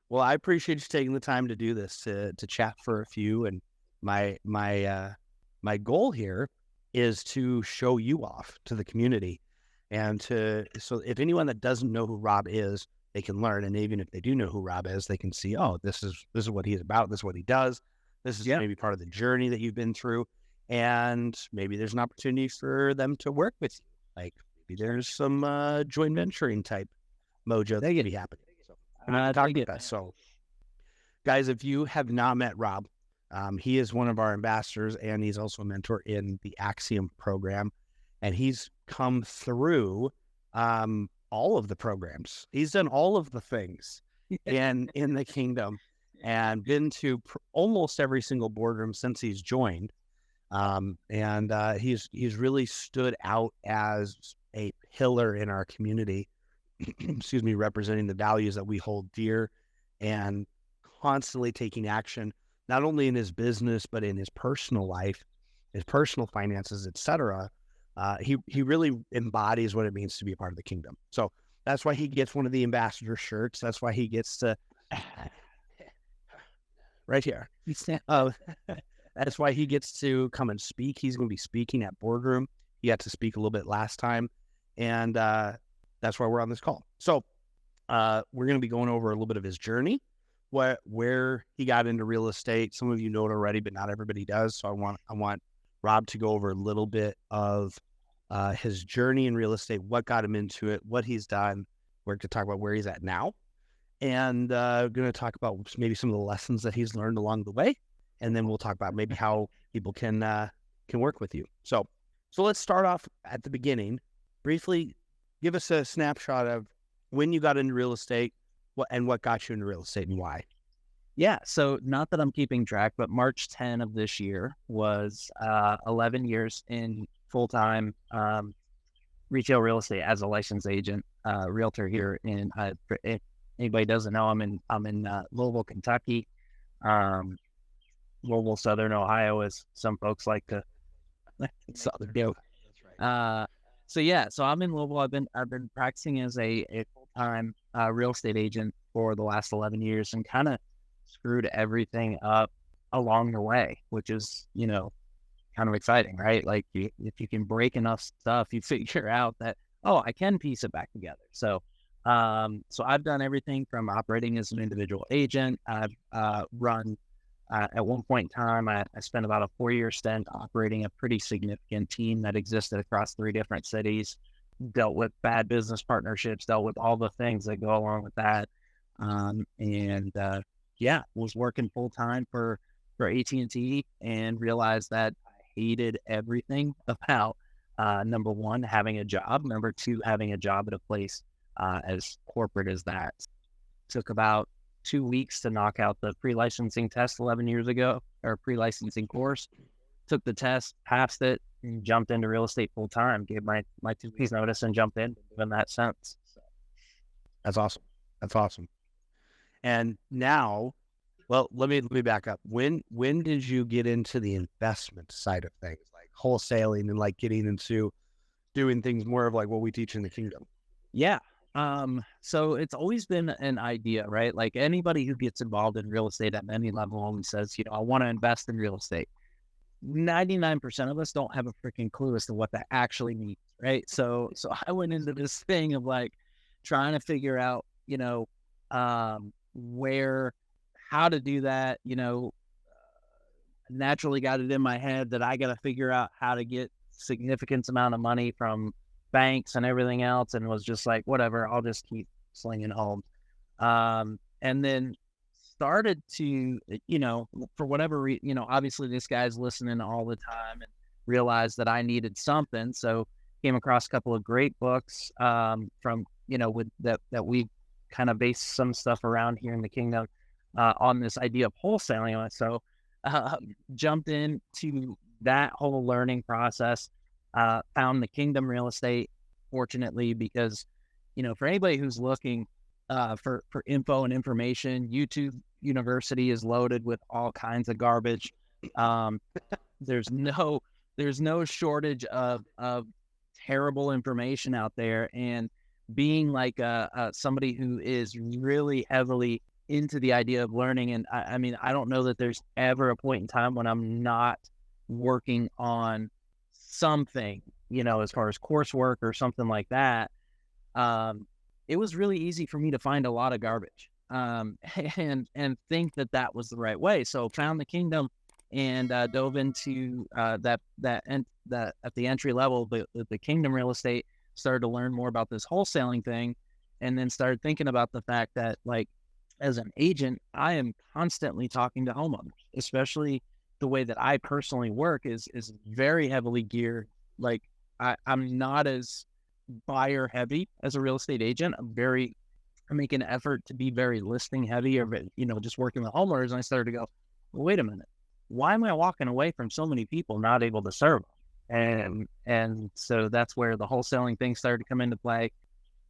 Well, I appreciate you taking the time to do this, to chat for a few. And my goal here is to show you off to the community, and so if anyone that doesn't know who Rob is, they can learn. And even if they do know who Rob is, they can see, oh, this is what he's about. This is what he does. This is Yeah. maybe part of the journey that you've been through, and maybe there's an opportunity for them to work with you. Like maybe there's some joint venturing type mojo that could be happening. So I'm going to talk about that. So, guys, if you have not met Rob, he is one of our ambassadors, and he's also a mentor in the Axiom program. And he's come through all of the programs. He's done all of the things in the kingdom, and been to almost every single boardroom since he's joined. He's really stood out as a pillar in our community, excuse me, representing the values that we hold dear, and constantly taking action, not only in his business, but in his personal life, his personal finances, etc. He really embodies what it means to be a part of the kingdom. So that's why he gets one of the ambassador shirts. That's why he gets to right here. That's why he gets to come and speak. He's going to be speaking at Boardroom. He got to speak a little bit last time, and that's why we're on this call. So we're going to be going over a little bit of his journey, where he got into real estate. Some of you know it already, but not everybody does. So I want Rob to go over a little bit of his journey in real estate, what got him into it, what he's done. We're going to talk about where he's at now, and going to talk about maybe some of the lessons that he's learned along the way. And then we'll talk about maybe how people can work with you. So let's start off at the beginning. Briefly, give us a snapshot of when you got into real estate, what got you into real estate and why. Yeah. So not that I'm keeping track, but March 10 of this year was 11 years in full-time retail real estate as a licensed agent, realtor here in. If anybody doesn't know, I'm in Louisville, Kentucky. Louisville, Southern Ohio, as some folks like to Southern do. That's right. So I'm in Louisville. I've been practicing as a full-time real estate agent for the last 11 years, and kind of screwed everything up along the way, which is, kind of exciting, right? Like if you can break enough stuff, you figure out that, oh, I can piece it back together. So I've done everything from operating as an individual agent. I've run at one point in time, I spent about a 4-year stint operating a pretty significant team that existed across 3 different cities, dealt with bad business partnerships, dealt with all the things that go along with that. Was working full time for AT&T, and realized that I hated everything about, number one, having a job, number two, having a job at a place as corporate as that. Took about 2 weeks to knock out the pre-licensing test 11 years ago, or pre-licensing course. Took the test, passed it, and jumped into real estate full time. Gave my 2 weeks notice and jumped in that sense. So. That's awesome. And now, well, let me back up. When did you get into the investment side of things, like wholesaling and like getting into doing things more of like what we teach in the kingdom? Yeah. So it's always been an idea, right? Like anybody who gets involved in real estate at any level always says, I want to invest in real estate. 99% of us don't have a freaking clue as to what that actually means, right? So I went into this thing of like trying to figure out, how to do that, naturally got it in my head that I got to figure out how to get significant amount of money from banks and everything else, and was just like, whatever, I'll just keep slinging home. And then started to, for whatever reason, obviously this guy's listening all the time, and realized that I needed something. So came across a couple of great books from, with that we kind of base some stuff around here in the kingdom on this idea of wholesaling. So jumped into that whole learning process. Found the kingdom real estate, fortunately, because, for anybody who's looking for info and information, YouTube University is loaded with all kinds of garbage. There's no shortage of terrible information out there. And being like somebody who is really heavily into the idea of learning. And I mean, I don't know that there's ever a point in time when I'm not working on something, as far as coursework or something like that. It was really easy for me to find a lot of garbage, and think that was the right way. So found the Kingdom and dove into that at the entry level, the Kingdom real estate. Started to learn more about this wholesaling thing, and then started thinking about the fact that, like, as an agent, I am constantly talking to homeowners, especially the way that I personally work is very heavily geared. Like, I'm not as buyer heavy as a real estate agent. I make an effort to be very listing heavy, or, just working with homeowners. And I started to go, well, wait a minute, why am I walking away from so many people not able to serve them? And so that's where the wholesaling thing started to come into play.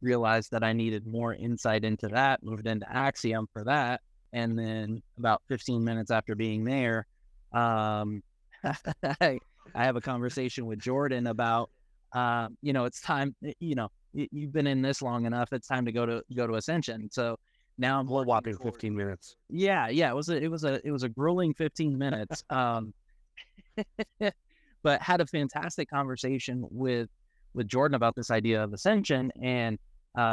Realized that I needed more insight into that, moved into Axiom for that. And then about 15 minutes after being there, I have a conversation with Jordan about, it's time, you've been in this long enough. It's time to go to Ascension. So now I'm whopping 15 minutes. Yeah. It was a grueling 15 minutes. But had a fantastic conversation with Jordan about this idea of Ascension, and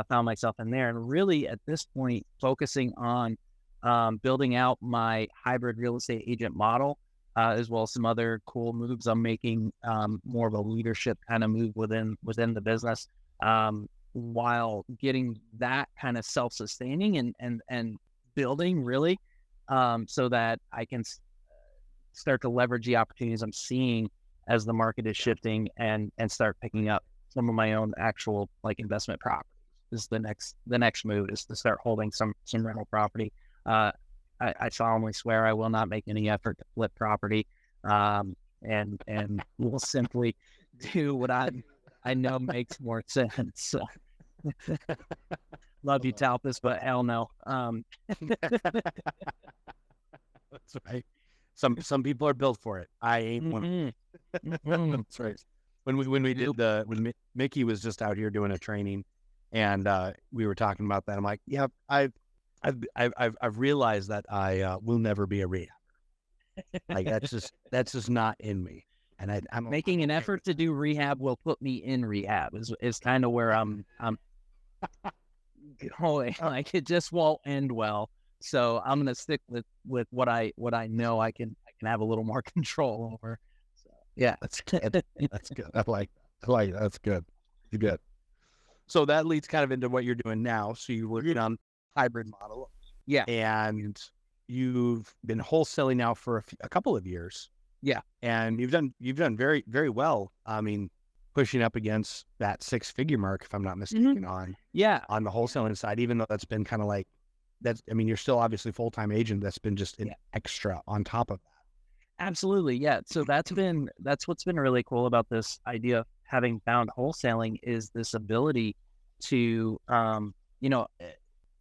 found myself in there, and really at this point focusing on building out my hybrid real estate agent model, as well as some other cool moves I'm making, more of a leadership kind of move within the business, while getting that kind of self-sustaining and building really, so that I can start to leverage the opportunities I'm seeing as the market is shifting, and start picking up some of my own actual, like, investment properties. This is the next move, is to start holding some rental property. I solemnly swear I will not make any effort to flip property, and will simply do what I know makes more sense. Love you, Talpus, but hell no. That's right. Some people are built for it. I ain't one. That's right. When Mickey was just out here doing a training, and we were talking about that, I'm like, yeah, I've realized that I will never be a rehabber. Like, that's just not in me. And I'm making an effort to do rehab will put me in rehab is kind of where I'm going. Like, it just won't end well. So I'm gonna stick with what I know I can have a little more control over. So yeah, that's good. That's good. I like that. That's good. You good. So that leads kind of into what you're doing now. So you're working on hybrid model. Yeah. And you've been wholesaling now for a couple of years. Yeah. And you've done very, very well. I mean, pushing up against that 6-figure mark, if I'm not mistaken, on the wholesaling side, even though that's been kind of like, you're still obviously full-time agent. That's been just an extra on top of that. Absolutely. Yeah. So that's what's been really cool about this idea of having found wholesaling, is this ability to,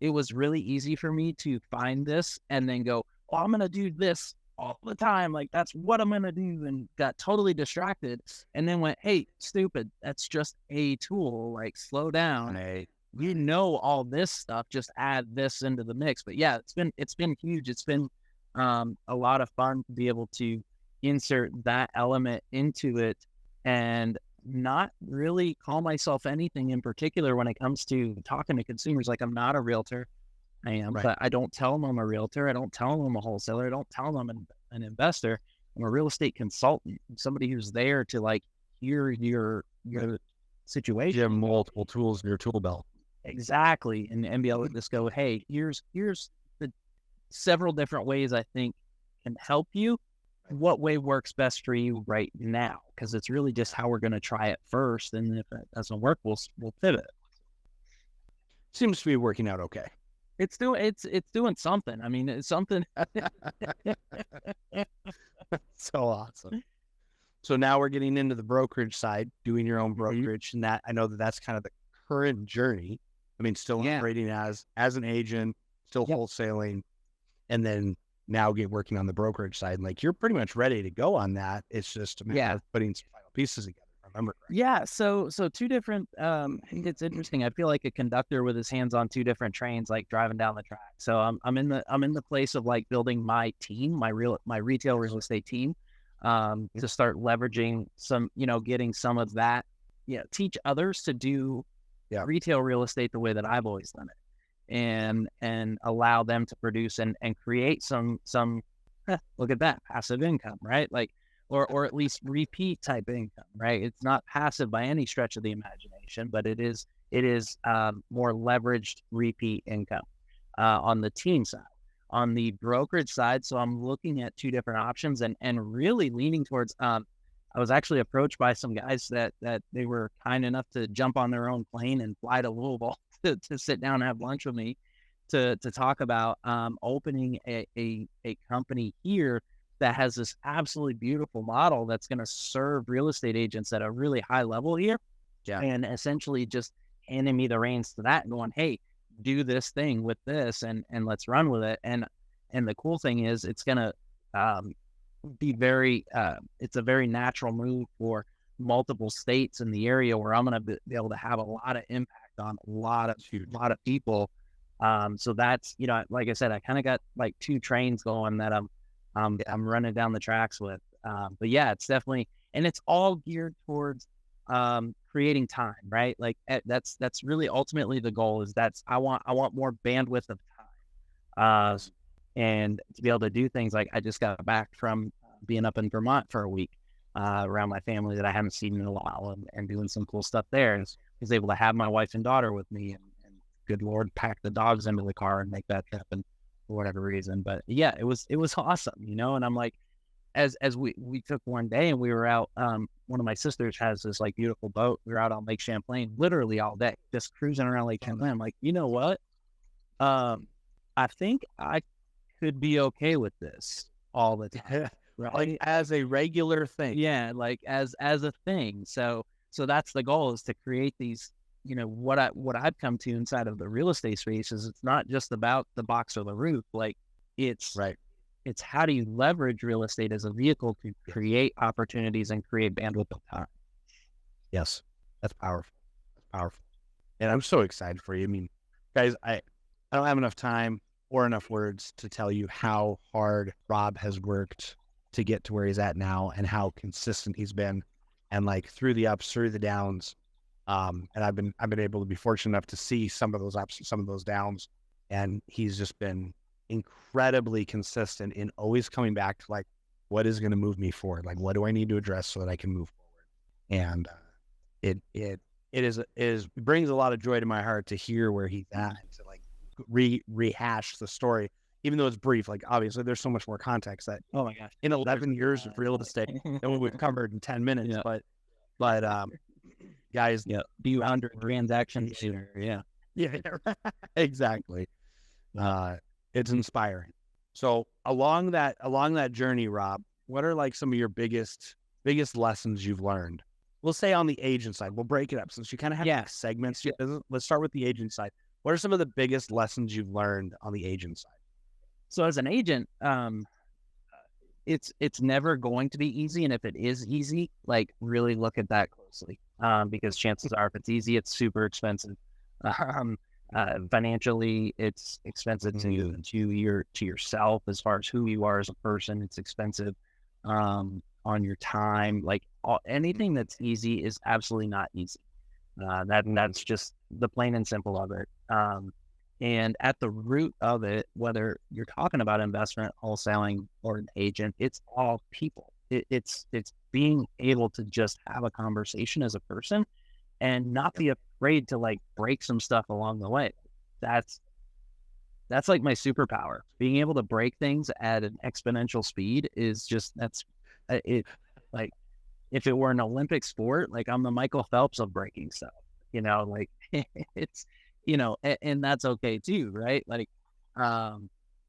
it was really easy for me to find this and then go, oh, I'm going to do this all the time. Like, that's what I'm going to do. And got totally distracted, and then went, hey, stupid, that's just a tool. Like, slow down. Hey. All this stuff, just add this into the mix. But yeah, it's been huge. It's been a lot of fun to be able to insert that element into it, and not really call myself anything in particular when it comes to talking to consumers. Like, I'm not a realtor. I am, right. But I don't tell them I'm a realtor. I don't tell them I'm a wholesaler. I don't tell them I'm an investor. I'm a real estate consultant. I'm somebody who's there to, like, hear your situation. You have multiple tools in your tool belt. Exactly. And be able to just go, hey, here's the several different ways I think can help you. What way works best for you right now? Because it's really just how we're going to try it first. And if it doesn't work, we'll pivot. Seems to be working out okay. It's doing something. I mean, it's something. So awesome. So now we're getting into the brokerage side, doing your own brokerage. And that, I know that's kind of the current journey. I mean, still operating as an agent, still wholesaling, and then now working on the brokerage side. And, like, you're pretty much ready to go on that. It's just a matter of putting some final pieces together from remember correctly. Yeah, so two different. It's interesting. I feel like a conductor with his hands on two different trains, like driving down the track. So I'm in the place of like building my team, my retail real estate team, to start leveraging some, getting some of that, teach others to do retail real estate the way that I've always done it, and allow them to produce and create some look at that passive income, right? Like. Or at least repeat type income, right? It's not passive by any stretch of the imagination, but it is more leveraged repeat income on the team side. On the brokerage side, so I'm looking at two different options and really leaning towards. I was actually approached by some guys that they were kind enough to jump on their own plane and fly to Louisville to sit down and have lunch with me to talk about opening a company here that has this absolutely beautiful model that's going to serve real estate agents at a really high level here. Yeah. And essentially just handing me the reins to that and going, hey, do this thing with this and let's run with it. And the cool thing is it's going to be it's a very natural move for multiple states in the area where I'm going to be able to have a lot of impact on a lot of people. So that's, like I said, I kind of got like two trains going that I'm running down the tracks with. But yeah, it's definitely, and it's all geared towards creating time, right? Like that's really ultimately the goal is I want more bandwidth of time. And to be able to do things like I just got back from being up in Vermont for a week around my family that I haven't seen in a while and doing some cool stuff there. And was able to have my wife and daughter with me and good Lord, pack the dogs into the car and make that trip and for whatever reason. But yeah, it was awesome, and I'm like, as we took one day and we were out, one of my sisters has this like beautiful boat. We were out on Lake Champlain literally all day, just cruising around Lake Champlain. I'm like, you know what? I think I could be okay with this all the time. Right? Like as a regular thing. Yeah, like as a thing. So that's the goal, is to create these, what I've come to inside of the real estate space is it's not just about the box or the roof. Like it's how do you leverage real estate as a vehicle to create opportunities and create bandwidth of time. Yes. That's powerful. And I'm so excited for you. I mean, guys, I don't have enough time or enough words to tell you how hard Rob has worked to get to where he's at now and how consistent he's been, and like through the ups, through the downs. And I've been able to be fortunate enough to see some of those ups, some of those downs, and he's just been incredibly consistent in always coming back to like, what is going to move me forward? Like, what do I need to address so that I can move forward? And it brings a lot of joy to my heart to hear where he's at and to like rehash the story, even though it's brief. Like obviously, there's so much more context that oh my gosh, in 11 years of real estate than what we've covered in 10 minutes, but guys, be under transactions later. Yeah, exactly. It's inspiring. So along that journey, Rob, what are like some of your biggest lessons you've learned? We'll say on the agent side. We'll break it up since you kind of have segments. Let's start with the agent side. What are some of the biggest lessons you've learned on the agent side? So as an agent, it's never going to be easy. And if it is easy, like really look at that closely, because chances are if it's easy, it's super expensive. Financially, it's expensive to yourself as far as who you are as a person. It's expensive on your time. Like anything that's easy is absolutely not easy. That's just the plain and simple of it. And at the root of it, whether you're talking about investment, wholesaling, or an agent, it's all people. It's being able to just have a conversation as a person and not be afraid to like break some stuff along the way. That's like my superpower. Being able to break things at an exponential speed is just, that's it. Like if it were an Olympic sport, like I'm the Michael Phelps of breaking stuff, like it's, and that's okay too, right? Like,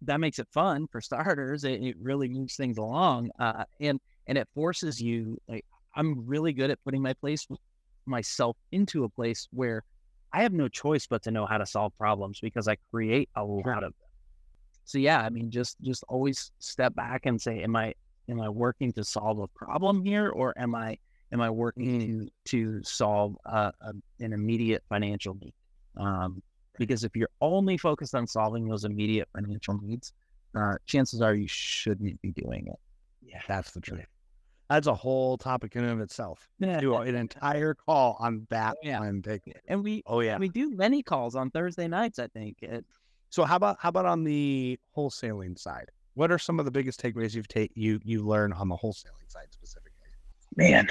that makes it fun for starters. It really moves things along. And it forces you, like, I'm really good at putting myself into a place where I have no choice but to know how to solve problems because I create a lot of them. So yeah, I mean, just always step back and say, am I working to solve a problem here, or am I am I working to solve an immediate financial need? Because if you're only focused on solving those immediate financial needs, chances are you shouldn't be doing it. Yeah, that's the truth. That's a whole topic in and of itself. Do an entire call on that one big. And we do many calls on Thursday nights, I think. So how about on the wholesaling side? What are some of the biggest takeaways you learned on the wholesaling side specifically? Man,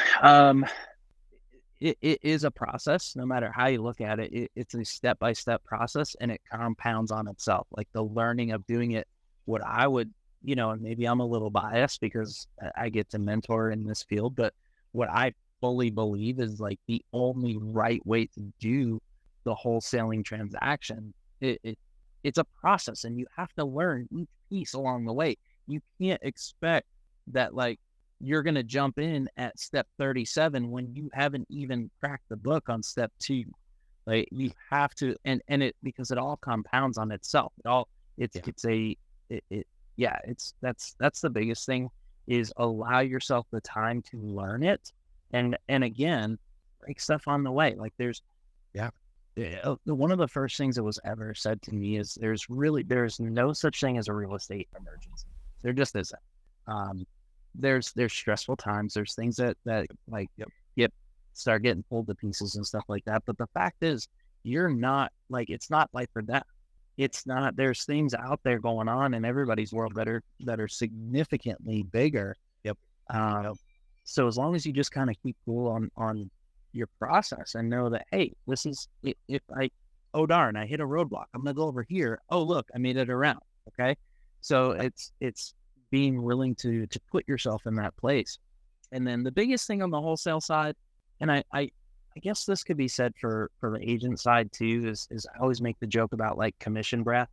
it is a process. No matter how you look at it, it's a step-by-step process, and it compounds on itself. Like the learning of doing it, what I would, and maybe I'm a little biased because I get to mentor in this field, but what I fully believe is like the only right way to do the wholesaling transaction. It's a process, and you have to learn each piece along the way. You can't expect that like you're going to jump in at step 37 when you haven't even cracked the book on step 2. Like you have to, and it, because it all compounds on itself. That's the biggest thing, is allow yourself the time to learn it. And again, break stuff on the way. Like one of the first things that was ever said to me is there's no such thing as a real estate emergency. There just isn't. There's stressful times. There's things that like start getting pulled to pieces and stuff like that. But the fact is, you're not like, it's not life or death. It's not. There's things out there going on in everybody's world that are significantly bigger. So as long as you just kind of keep cool on your process and know that, hey, this is, if I, oh darn, I hit a roadblock, I'm gonna go over here. Oh look, I made it around. Okay, so it's being willing to put yourself in that place. And then the biggest thing on the wholesale side, and I guess this could be said for the agent side too, is I always make the joke about like commission breath,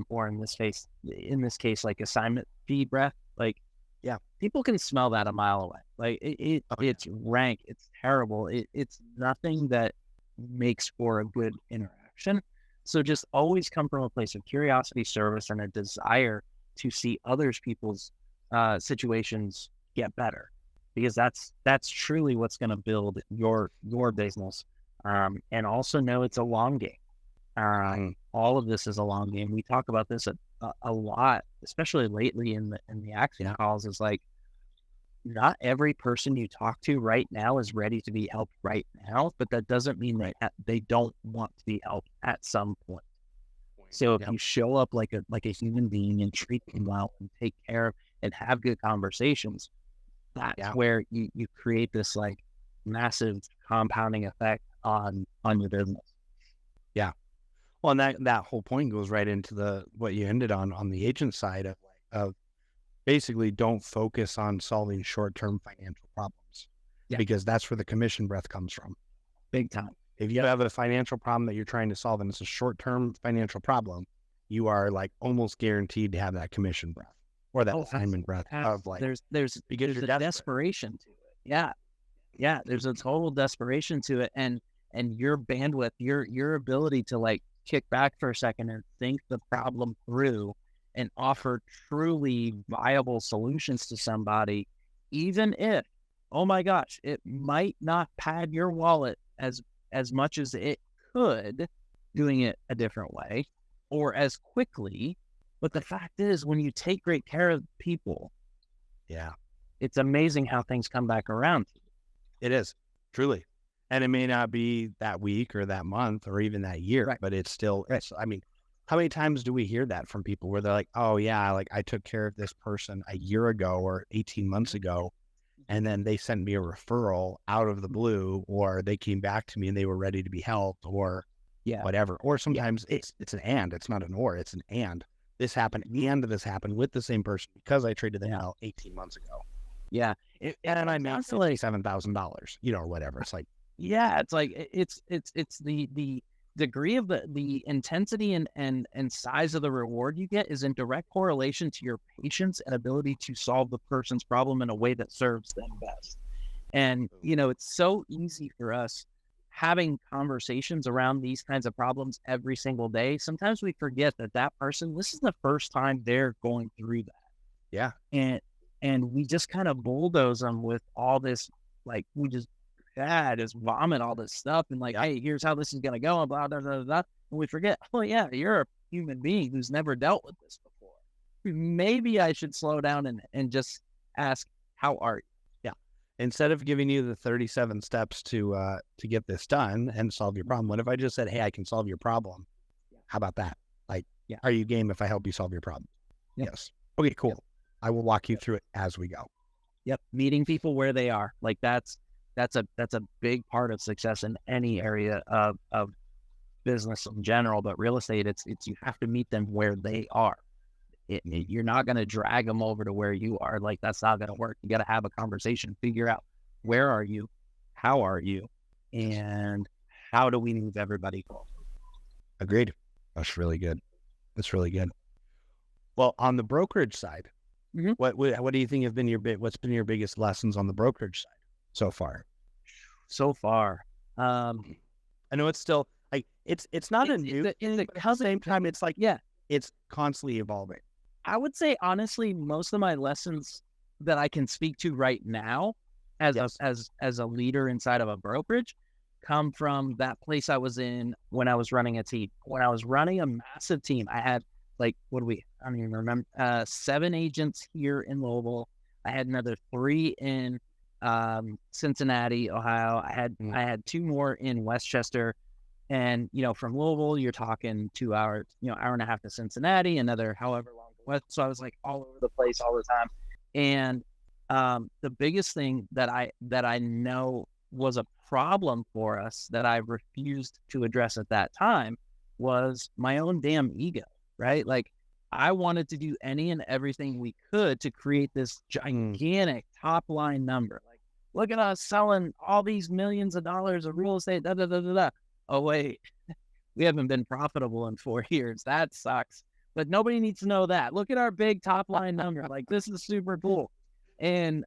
or in this case, like assignment fee breath. Like, yeah, people can smell that a mile away. Like it's rank, it's terrible. It's nothing that makes for a good interaction. So just always come from a place of curiosity, service, and a desire to see people's situations get better, because that's truly what's going to build your business. And also know it's a long game. All of this is a long game. We talk about this a lot, especially lately in the action calls. Is like, not every person you talk to right now is ready to be helped right now, but that doesn't mean that they don't want to be helped at some point. So if you show up like a human being and treat them well and take care of and have good conversations, that's where you create this like massive compounding effect on your business. Yeah. Well, and that whole point goes right into what you ended on the agent side of basically don't focus on solving short-term financial problems, because that's where the commission breath comes from. Big time. If you have a financial problem that you're trying to solve and it's a short-term financial problem, you are like almost guaranteed to have that commission breath or that assignment breath of like, there's a desperation to it. Yeah. There's a total desperation to it. And your bandwidth, your ability to like kick back for a second and think the problem through and offer truly viable solutions to somebody, even if, oh my gosh, it might not pad your wallet as much as it could, doing it a different way or as quickly. But the fact is, when you take great care of people, it's amazing how things come back around. It is, truly. And it may not be that week or that month or even that year, but it's still, I mean, how many times do we hear that from people where they're like, oh yeah, like I took care of this person a year ago or 18 months ago, and then they sent me a referral out of the blue, or they came back to me and they were ready to be helped, or whatever. Or sometimes it's an and, it's not an or, it's an and. This happened and this happened with the same person because I traded them out 18 months ago. Yeah. And I made $7,000, or whatever. It's like, it's like, it's the degree of the intensity and size of the reward you get is in direct correlation to your patience and ability to solve the person's problem in a way that serves them best. And, it's so easy for us having conversations around these kinds of problems every single day. Sometimes we forget that person, this is the first time they're going through that. Yeah. And we just kind of bulldoze them with all this like we just vomit all this stuff and like, hey, here's how this is gonna go and blah blah blah blah. And we forget, oh yeah, you're a human being who's never dealt with this before. Maybe I should slow down and just ask, how are you? Yeah. Instead of giving you the 37 steps to get this done and solve your problem, what if I just said, hey, I can solve your problem? How about that? Like, are you game if I help you solve your problem? Yes. Okay, cool. I will walk you through it as we go. Yep. Meeting people where they are. Like that's a big part of success in any area of business in general, but real estate, it's you have to meet them where they are. You're not going to drag them over to where you are. Like, that's not going to work. You got to have a conversation, figure out, where are you? How are you? And how do we move everybody forward? Agreed. That's really good. That's really good. Well, on the brokerage side, what do you think have been what's been your biggest lessons on the brokerage side so far? So far, I know it's still like it's not a new thing, but at the same time, it's like it's constantly evolving. I would say honestly, most of my lessons that I can speak to right now as a leader inside of a brokerage come from that place I was in when I was running a team. When I was running a massive team, I had I don't even remember, 7 agents here in Louisville. I had another 3 in Cincinnati, Ohio. I had 2 more in Westchester. And, from Louisville, you're talking 2 hours, hour and a half to Cincinnati, another however long to West. So I was like all over the place all the time. And the biggest thing that I know was a problem for us that I refused to address at that time was my own damn ego, right? Like, I wanted to do any and everything we could to create this gigantic top line number. Like, look at us selling all these millions of dollars of real estate, da da da da da. Oh, wait, we haven't been profitable in 4 years. That sucks. But nobody needs to know that. Look at our big top line number. Like, this is super cool. And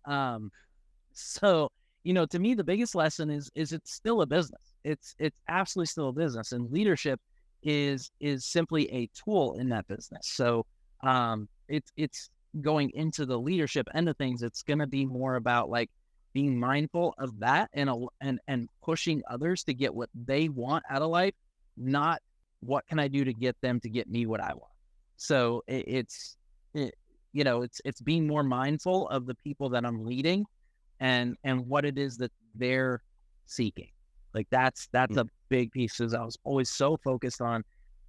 so, to me, the biggest lesson is it's still a business. It's absolutely still a business. And leadership is simply a tool in that business. So it's going into the leadership end of things. It's going to be more about like being mindful of that and pushing others to get what they want out of life, not what can I do to get them to get me what I want. So it's being more mindful of the people that I'm leading and what it is that they're seeking. Like that's a big piece. Because I was always so focused on,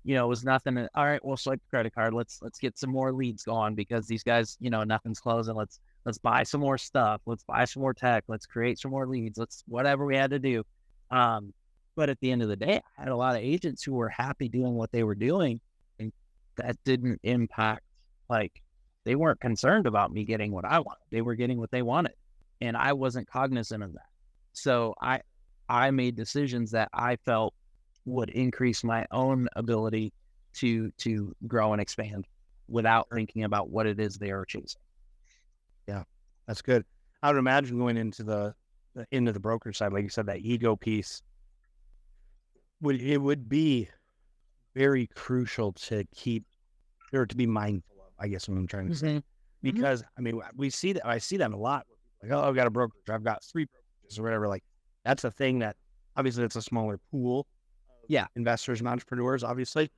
it was nothing. All right, we'll swipe the credit card. Let's get some more leads going because these guys, nothing's closing. Let's buy some more stuff. Let's buy some more tech. Let's create some more leads. Let's whatever we had to do. But at the end of the day, I had a lot of agents who were happy doing what they were doing, and that didn't impact. Like, they weren't concerned about me getting what I wanted. They were getting what they wanted, and I wasn't cognizant of that. So I made decisions that I felt would increase my own ability to grow and expand without thinking about what it is they are choosing. Yeah, that's good. I would imagine going into the brokerage side, like you said, that ego piece would be very crucial to keep or to be mindful of, I guess what I'm trying to say. Because I mean, I see that a lot. Like, oh, I've got a brokerage, I've got 3 brokerages or whatever. Like, that's a thing that obviously it's a smaller pool. Investors and entrepreneurs, obviously.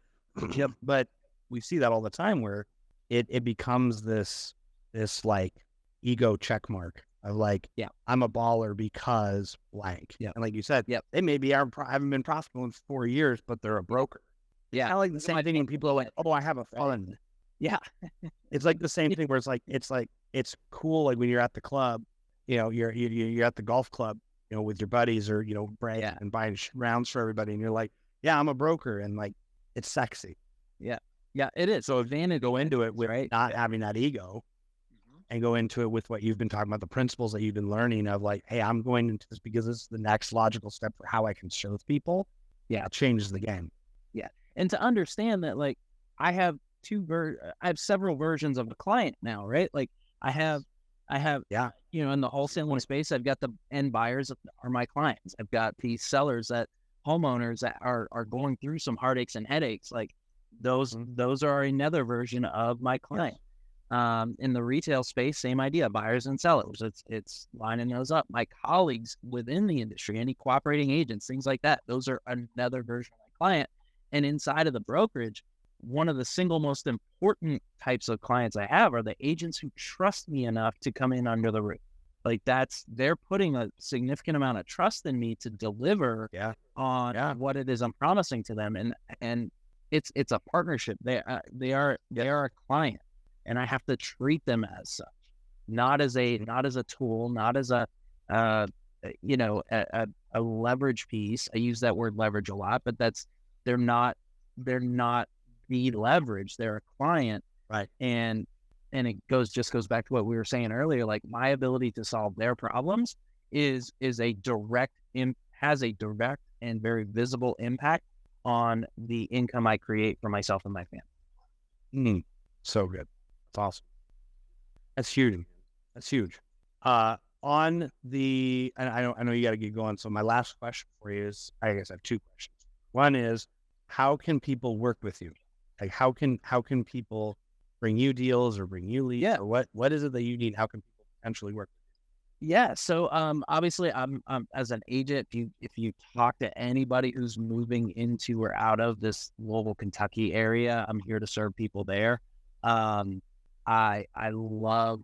But we see that all the time where it becomes this like ego check mark of like, I'm a baller because blank. And like you said, they maybe haven't been profitable in 4 years, but they're a broker. Kind of like the same thing when people are like, oh, I have a fund. It's like the same thing where it's cool. Like when you're at the club, you're at the golf club, with your buddies or, bragging and buying rounds for everybody. And you're like, I'm a broker. And like, it's sexy. Yeah, it is. So advantage go into it with not having that ego and go into it with what you've been talking about, the principles that you've been learning of like, hey, I'm going into this because this is the next logical step for how I can serve people. It changes the game. And to understand that, like, I have several versions of a client now, right? Like I have, in the wholesaling space, I've got the end buyers are my clients. I've got the sellers homeowners that are going through some heartaches and headaches. Like those are another version of my client. In the retail space, same idea, buyers and sellers. It's lining those up. My colleagues within the industry, any cooperating agents, things like that, those are another version of my client. And inside of the brokerage, one of the single most important types of clients I have are the agents who trust me enough to come in under the roof. Like they're putting a significant amount of trust in me to deliver on what it is I'm promising to them. And it's a partnership. They are a client. And I have to treat them as such, not as a tool, not as a leverage piece. I use that word leverage a lot, but they're not the leverage. They're a client, right? And it goes back to what we were saying earlier. Like my ability to solve their problems has a direct and very visible impact on the income I create for myself and my family. So good. That's awesome. That's huge. That's huge. On the, and I know you got to get going. So my last question for you is, I guess I have two questions. One is, how can people work with you? Like, how can people bring you deals or bring you leads? Yeah. Or what is it that you need? How can people potentially work with you? Yeah. So, obviously I'm as an agent, if you talk to anybody who's moving into or out of this Louisville, Kentucky area, I'm here to serve people there. I love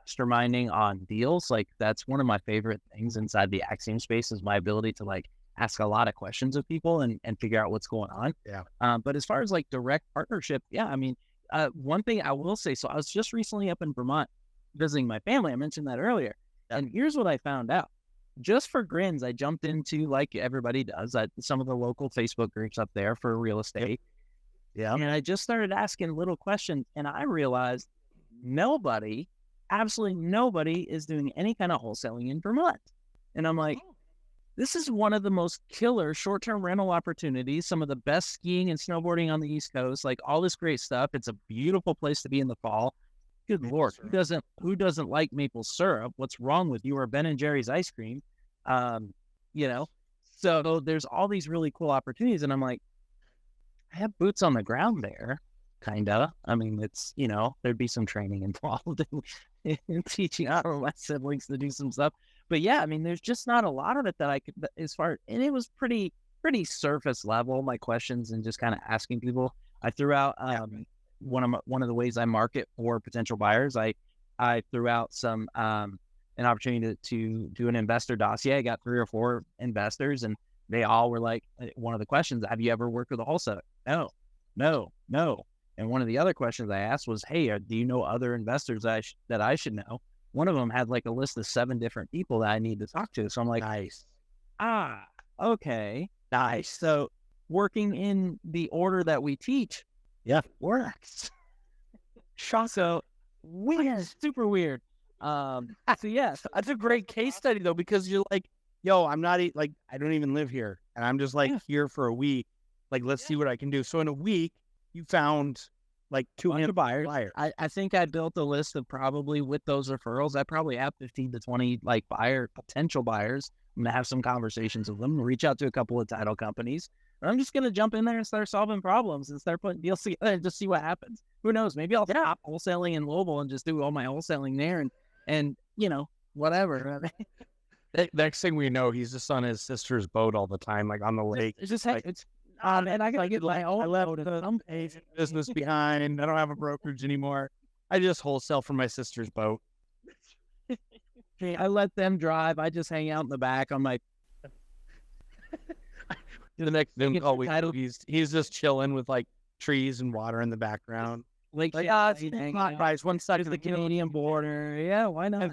masterminding on deals. Like that's one of my favorite things inside the Axiom space is my ability to like ask a lot of questions of people and figure out what's going on. Yeah. But as far as like direct partnership, one thing I will say, so I was just recently up in Vermont visiting my family. I mentioned that earlier. Yeah. And here's what I found out. Just for grins, I jumped into, like everybody does, some of the local Facebook groups up there for real estate. Yeah. And I just started asking little questions, and I realized absolutely nobody is doing any kind of wholesaling in Vermont. And I'm like, this is one of the most killer short-term rental opportunities, some of the best skiing and snowboarding on the East Coast, like all this great stuff. It's a beautiful place to be in the fall. Good Lord, who doesn't like maple syrup? What's wrong with you or Ben and Jerry's ice cream? So there's all these really cool opportunities. And I'm like, I have boots on the ground there, kind of. I mean, it's, there'd be some training involved in teaching my siblings to do some stuff. But yeah, I mean, there's just not a lot of it that I could, and it was pretty surface level, my questions and just kind of asking people. I threw out one of the ways I market for potential buyers. I threw out some an opportunity to do an investor dossier. I got 3 or 4 investors, and they all were like, one of the questions, have you ever worked with a wholesaler? No. And one of the other questions I asked was, hey, do you know other investors that I should know? One of them had like a list of 7 different people that I need to talk to. So I'm like, nice. Okay. Nice. So working in the order that we teach, works. So weird, super weird. So yeah, that's a great case study though, because you're like, yo, I'm not like, I don't even live here, and I'm just like here for a week. Like, let's see what I can do. So in a week, you found like 200 buyers. I think I built a list of probably, with those referrals, I probably have 15 to 20 like potential buyers. I'm gonna have some conversations with them, reach out to a couple of title companies. And I'm just gonna jump in there and start solving problems and start putting deals together and just see what happens. Who knows? Maybe I'll stop wholesaling in Louisville and just do all my wholesaling there and whatever. Next thing we know, he's just on his sister's boat all the time, like on the lake. It's just and I gotta get my own. I left the business behind. I don't have a brokerage anymore. I just wholesale from my sister's boat. I let them drive. I just hang out in the back. I'm like, the next thing, he's just chilling with like trees and water in the background. Like, guys, one side of the Canadian border. Yeah, why not?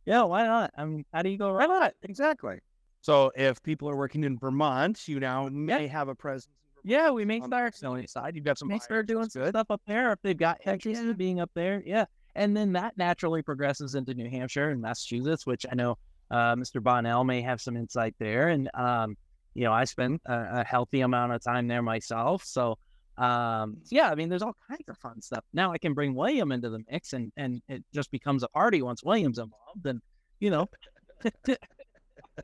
Yeah, why not? I mean, how do you go around? Why not? Exactly. So if people are working in Vermont, you now may have a presence. Yeah, we may start selling side. You've got some. May start doing some stuff up there if they've got interest in being up there. Yeah, and then that naturally progresses into New Hampshire and Massachusetts, which I know Mr. Bonnell may have some insight there. And I spent a healthy amount of time there myself. So yeah, I mean, there's all kinds of fun stuff. Now I can bring William into the mix, and it just becomes a party once William's involved. And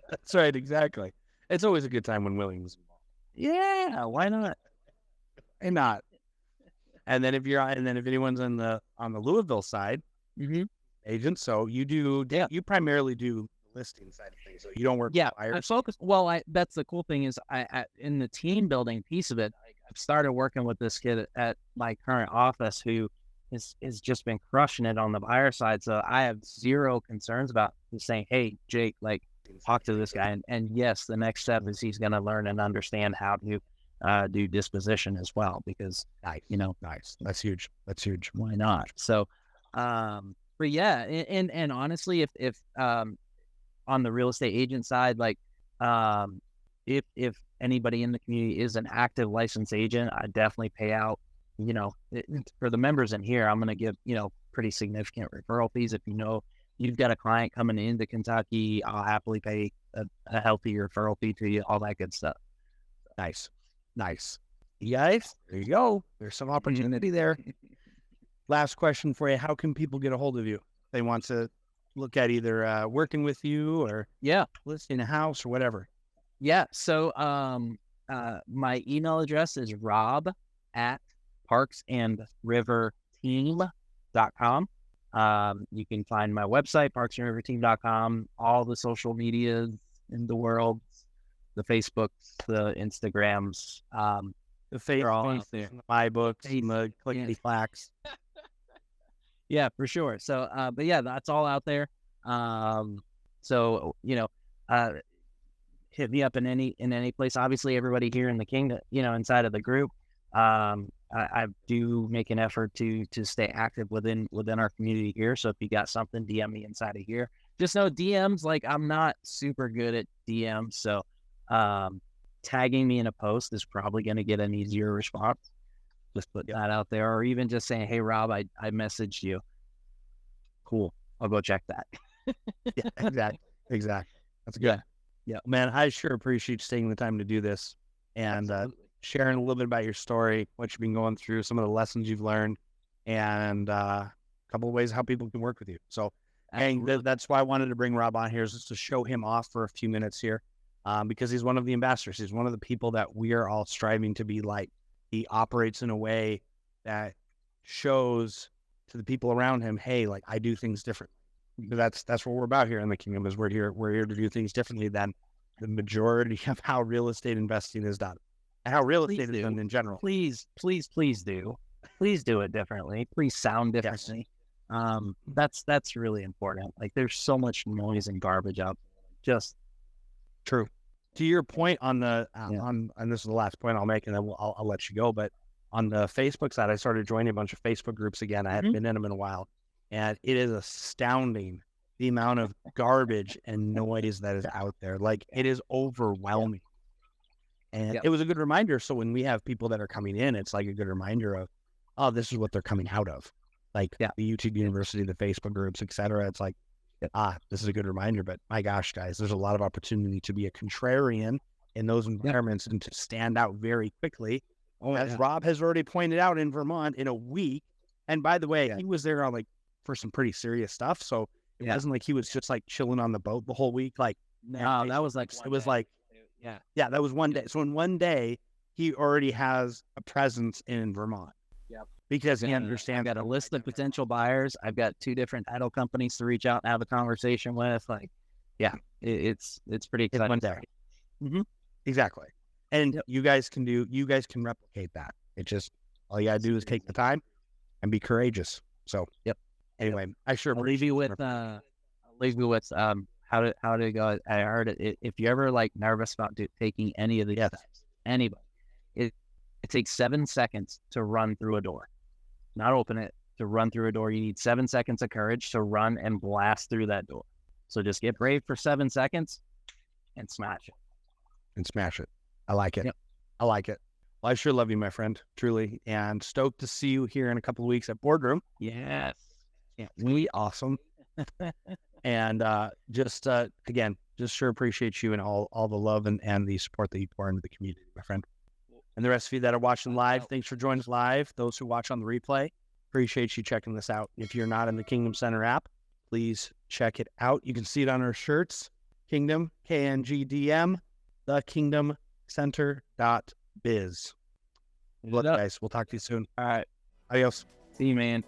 That's right, exactly. It's always a good time when William's involved. Yeah, why not? Why not? And then if anyone's on the Louisville side, agent. So you primarily do listing side of things. So you don't work with I buyers. focus. Well, that's the cool thing is I in the team building piece of it, I've started working with this kid at my current office who is just been crushing it on the buyer side. So I have zero concerns about just saying, hey, Jake, like talk to this guy. And yes, the next step is he's going to learn and understand how to do disposition as well, because Nice. That's huge. why not? So, but yeah, and honestly, if on the real estate agent side, like, if anybody in the community is an active licensed agent, I definitely pay out, for the members in here, I'm going to give, pretty significant referral fees. If you've got a client coming into Kentucky, I'll happily pay a healthy referral fee to you, all that good stuff. Nice. You guys, there you go. There's some opportunity there. Last question for you. How can people get a hold of you? They want to look at either working with you or listing a house or whatever. Yeah. So my email address is rob@parksandriverteam.com. You can find my website, parksandriverteam.com, all the social medias in the world, the Facebooks, the Instagrams, the Facebook, the My Books, the Clickety Clacks. Yeah, for sure. So, but yeah, that's all out there. So, hit me up in any place. Obviously, everybody here in the kingdom, inside of the group, I do make an effort to stay active within our community here. So if you got something, DM me inside of here. Just know DMs, like, I'm not super good at DMs, so tagging me in a post is probably going to get an easier response. Just put that out there, or even just saying, "Hey, Rob, I messaged you." Cool, I'll go check that. Yeah, exactly. That's good. Yeah, man, I sure appreciate you taking the time to do this and sharing a little bit about your story, what you've been going through, some of the lessons you've learned, and a couple of ways how people can work with you. So, and that's why I wanted to bring Rob on here, is just to show him off for a few minutes here, because he's one of the ambassadors. He's one of the people that we are all striving to be like. He operates in a way that shows to the people around him, hey, like, I do things differently. That's what we're about here in the kingdom, is we're here to do things differently than the majority of how real estate investing is done and how real estate is done in general. Please do it differently. Please sound differently. Yes. That's really important. Like, there's so much noise and garbage out there. Just true. To your point on the and this is the last point I'll make, and then I'll let you go. But on the Facebook side, I started joining a bunch of Facebook groups again. I hadn't been in them in a while, and it is astounding the amount of garbage and noise that is out there. Like, it is overwhelming. And it was a good reminder. So when we have people that are coming in, it's like a good reminder of, oh, this is what they're coming out of. Like the YouTube University, the Facebook groups, etc. It's like, this is a good reminder. But my gosh, guys, there's a lot of opportunity to be a contrarian in those environments and to stand out very quickly. As Rob has already pointed out, in Vermont in a week. And by the way, he was there on for some pretty serious stuff. So it wasn't like he was just like chilling on the boat the whole week. Like, no, that was like, it was like, that was one day. So in one day, he already has a presence in Vermont. Yep. Because he understands. I've got a list of potential buyers. I've got 2 different title companies to reach out and have a conversation with. Like, it's pretty exciting. One day. Exactly. And you guys can replicate that. It just, all you gotta do is take the time and be courageous. So, anyway, I sure I'll leave you with how to go. I heard it. If you're ever like nervous about taking any of these steps, anybody, it takes 7 seconds to run through a door, not open it, to run through a door. You need 7 seconds of courage to run and blast through that door. So just get brave for 7 seconds and smash it. I like it. I like it. Well, I sure love you, my friend, truly, and stoked to see you here in a couple of weeks at Boardroom. Yes. Yeah, it's gonna be awesome. And again, just sure appreciate you and all the love and the support that you pour into the community, my friend. And the rest of you that are watching live, thanks for joining us live. Those who watch on the replay, appreciate you checking this out. If you're not in the Kingdom Center app, please check it out. You can see it on our shirts. Kingdom, KNGDM, thekngdmcenter.biz. Look, guys, we'll talk to you soon. All right. Adios. See you, man.